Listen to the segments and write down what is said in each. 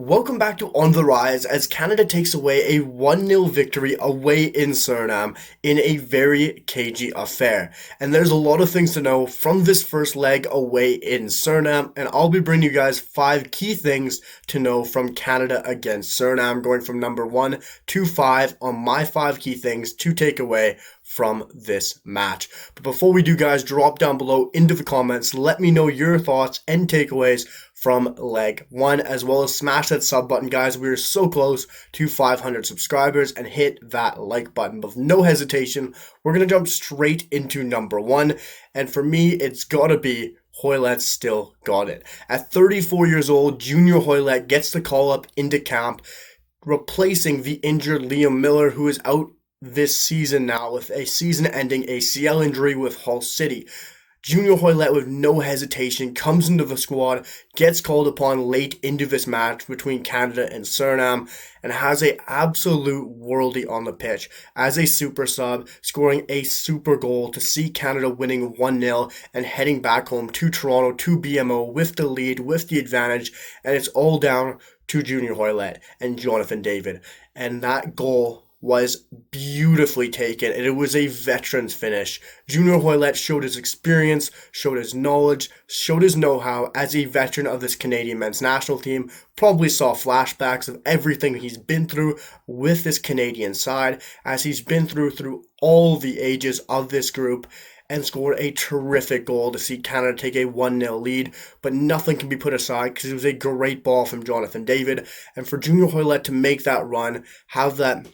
Welcome back to On the Rise as Canada takes away a 1-0 victory away in Suriname in a very cagey affair. And there's a lot of things to know from this first leg away in Suriname, and I'll be bringing you guys 5 key things to know from Canada against Suriname, going from number 1 to 5 on my 5 key things to take away from this match. But before we do, guys, drop down below into the comments, let me know your thoughts and takeaways from leg 1, as well as smash that sub button, guys. We are so close to 500 subscribers, and hit that like button. But with no hesitation, we're going to jump straight into number 1, and for me, it's got to be Hoet still got it. At 34 years old, Junior Hoet gets the call up into camp, replacing the injured Liam Miller, who is out this season now with a season-ending ACL injury with Hull City. Junior Hoet, with no hesitation, comes into the squad, gets called upon late into this match between Canada and Suriname, and has an absolute worldie on the pitch as a super sub, scoring a super goal to see Canada winning 1-0 and heading back home to Toronto to BMO with the lead, with the advantage, and it's all down to Junior Hoet and Jonathan David. And that goal was beautifully taken, and it was a veteran's finish. Junior Hoet showed his experience, showed his knowledge, showed his know-how as a veteran of this Canadian men's national team. Probably saw flashbacks of everything he's been through with this Canadian side, as he's been through all the ages of this group, and scored a terrific goal to see Canada take a 1-0 lead. But nothing can be put aside because it was a great ball from Jonathan David, and for Junior Hoet to make that run, have that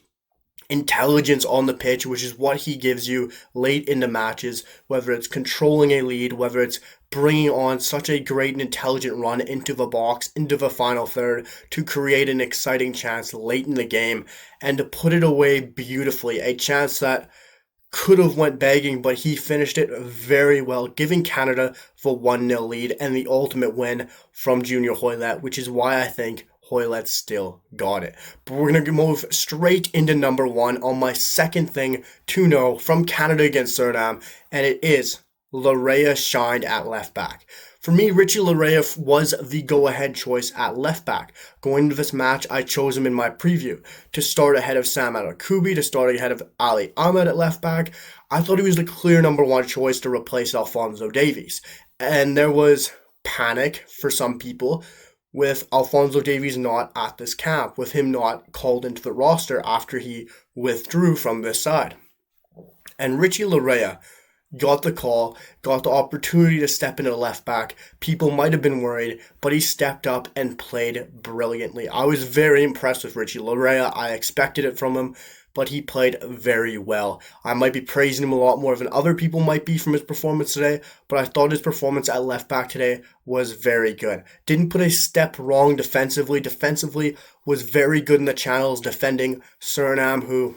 intelligence on the pitch, which is what he gives you late in the matches, whether it's controlling a lead, whether it's bringing on such a great and intelligent run into the box, into the final third, to create an exciting chance late in the game, and to put it away beautifully, a chance that could have went begging, but he finished it very well, giving Canada the 1-0 lead and the ultimate win from Junior Hoet, which is why I think Hoet still got it. But we're going to move straight into number 1 on my second thing to know from Canada against Suriname, and it is Lara shined at left back. For me, Richie Lara was the go-ahead choice at left back. Going into this match, I chose him in my preview to start ahead of Sam Adekubi, to start ahead of Ali Ahmed at left back. I thought he was the clear number 1 choice to replace Alphonso Davies. And there was panic for some people with Alphonso Davies not at this camp, with him not called into the roster after he withdrew from this side. And Richie Lara got the call, got the opportunity to step into left back. People might have been worried, but he stepped up and played brilliantly. I was very impressed with Richie Lara. I expected it from him, but he played very well. I might be praising him a lot more than other people might be from his performance today, but I thought his performance at left back today was very good. Didn't put a step wrong defensively. Defensively was very good in the channels, defending Suriname, who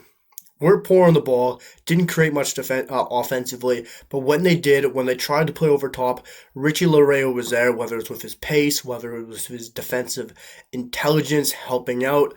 were poor on the ball, didn't create much offensively, but when they did, when they tried to play over top, Richie Lara was there, whether it's with his pace, whether it was his defensive intelligence helping out.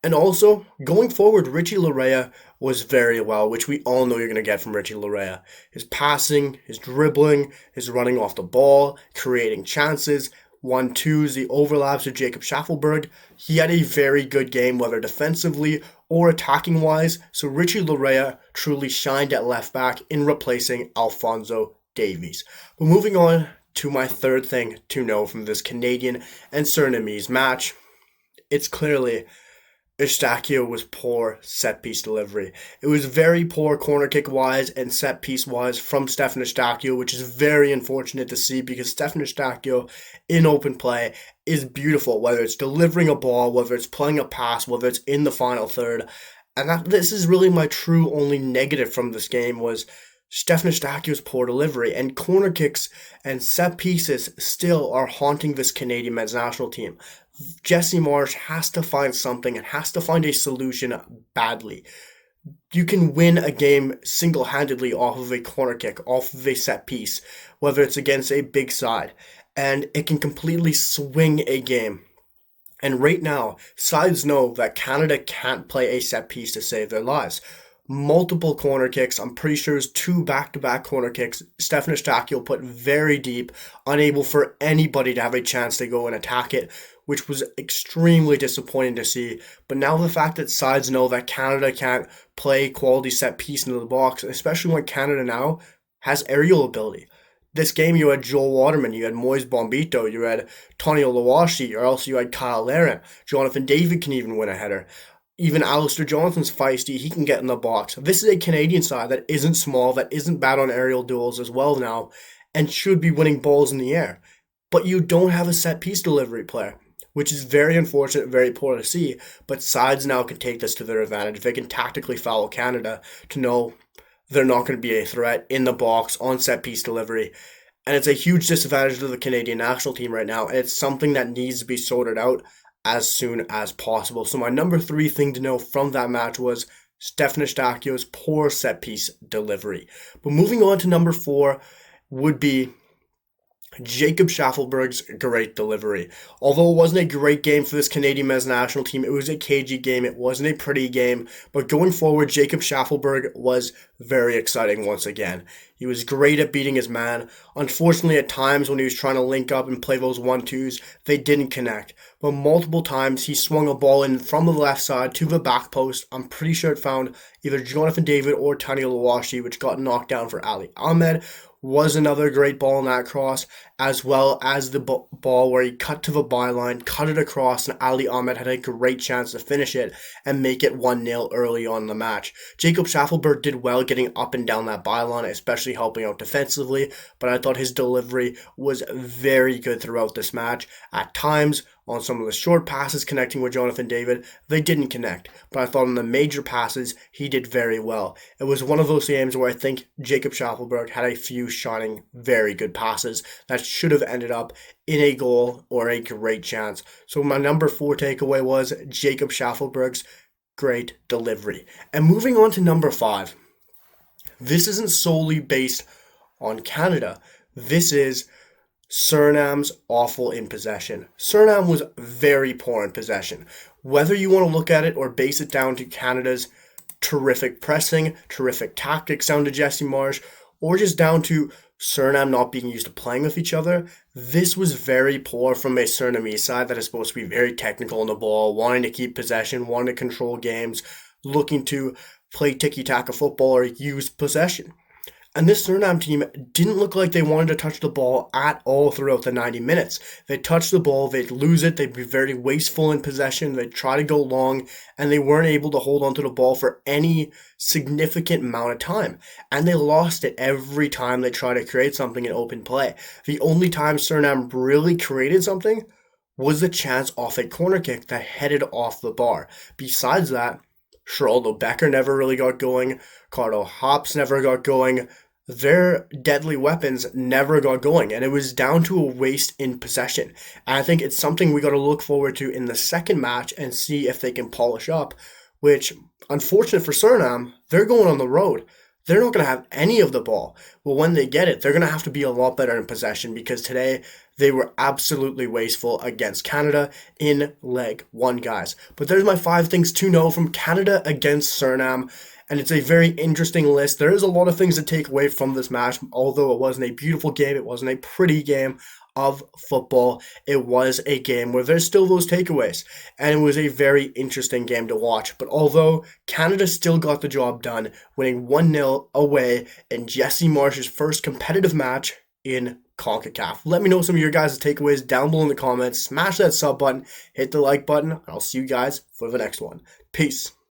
And also, going forward, Richie Lara was very well, which we all know you're going to get from Richie Lara. His passing, his dribbling, his running off the ball, creating chances, 1-2s, the overlaps with Jacob Schaafberg. He had a very good game, whether defensively or attacking-wise, so Richie Lara truly shined at left back in replacing Alphonso Davies. But moving on to my third thing to know from this Canadian and Surinamese match, it's clearly Eustáquio was poor set-piece delivery. It was very poor corner kick-wise and set-piece-wise from Stephan Aako, which is very unfortunate to see because Stephan Aako in open play is beautiful, whether it's delivering a ball, whether it's playing a pass, whether it's in the final third. And this is really my true only negative from this game was Stephan Aakio's poor delivery, and corner kicks and set pieces still are haunting this Canadian men's national team. Jesse Marsch has to find something and has to find a solution badly. You can win a game single-handedly off of a corner kick, off of a set piece, whether it's against a big side, and it can completely swing a game. And right now, sides know that Canada can't play a set piece to save their lives. multiple corner kicks. I'm pretty sure it was two back-to-back corner kicks. Stephan Aako put very deep, unable for anybody to have a chance to go and attack it, which was extremely disappointing to see. But now the fact that sides know that Canada can't play quality set piece into the box, especially when Canada now has aerial ability. This game, you had Joel Waterman, you had Moise Bombito, you had Tony Oluwashi, or else you had Kyle Larin. Jonathan David can even win a header. Even Alistair Johnson's feisty, he can get in the box. This is a Canadian side that isn't small, that isn't bad on aerial duels as well now, and should be winning balls in the air. But you don't have a set piece delivery player, which is very unfortunate, very poor to see. But sides now can take this to their advantage. They can tactically foul Canada to know they're not going to be a threat in the box on set piece delivery. And it's a huge disadvantage to the Canadian national team right now. And it's something that needs to be sorted out as soon as possible. So my number 3 thing to know from that match was Stephan Aako's poor set piece delivery. But moving on to number 4 would be Jacob Schaafberg's great delivery. Although it wasn't a great game for this Canadian men's national team, it was a cagey game, it wasn't a pretty game, but going forward, Jacob Schaafberg was very exciting once again. He was great at beating his man. Unfortunately, at times when he was trying to link up and play those 1-2s, they didn't connect. But multiple times he swung a ball in from the left side to the back post. I'm pretty sure it found either Jonathan David or Tony Oluwashi, which got knocked down for Ali Ahmed. Was another great ball in that cross, as well as the ball where he cut to the byline, cut it across, and Ali Ahmed had a great chance to finish it and make it 1-0 early on in the match. Jacob Schaafberg did well getting up and down that byline, especially helping out defensively, but I thought his delivery was very good throughout this match. At times, on some of the short passes connecting with Jonathan David, they didn't connect. But I thought on the major passes, he did very well. It was one of those games where I think Jacob Schaafberg had a few shining, very good passes that should have ended up in a goal or a great chance. So my number 4 takeaway was Jacob Schaafberg's great delivery. And moving on to number 5. This isn't solely based on Canada. This is Suriname's awful in possession. Suriname was very poor in possession. Whether you want to look at it or base it down to Canada's terrific pressing, terrific tactics down to Jesse Marsch, or just down to Suriname not being used to playing with each other, this was very poor from a Surinamese side that is supposed to be very technical on the ball, wanting to keep possession, wanting to control games, looking to play tiki-taka football or use possession. And this Suriname team didn't look like they wanted to touch the ball at all throughout the 90 minutes. They'd touch the ball, they'd lose it, they'd be very wasteful in possession, they'd try to go long, and they weren't able to hold onto the ball for any significant amount of time. And they lost it every time they tried to create something in open play. The only time Suriname really created something was the chance off a corner kick that headed off the bar. Besides that, Geraldo Becker never really got going, Carlo Hops never got going, their deadly weapons never got going, and it was down to a waste in possession. And I think it's something we got to look forward to in the second match and see if they can polish up, which, unfortunate for Suriname, they're going on the road. They're not going to have any of the ball. Well, when they get it, they're going to have to be a lot better in possession because today they were absolutely wasteful against Canada in leg 1, guys. But there's my 5 things to know from Canada against Suriname. And it's a very interesting list. There is a lot of things to take away from this match. Although it wasn't a beautiful game, it wasn't a pretty game of football, it was a game where there's still those takeaways. And it was a very interesting game to watch. But although Canada still got the job done, winning 1-0 away in Jesse Marsch's first competitive match in CONCACAF. Let me know some of your guys' takeaways down below in the comments. Smash that sub button, hit the like button, and I'll see you guys for the next one. Peace.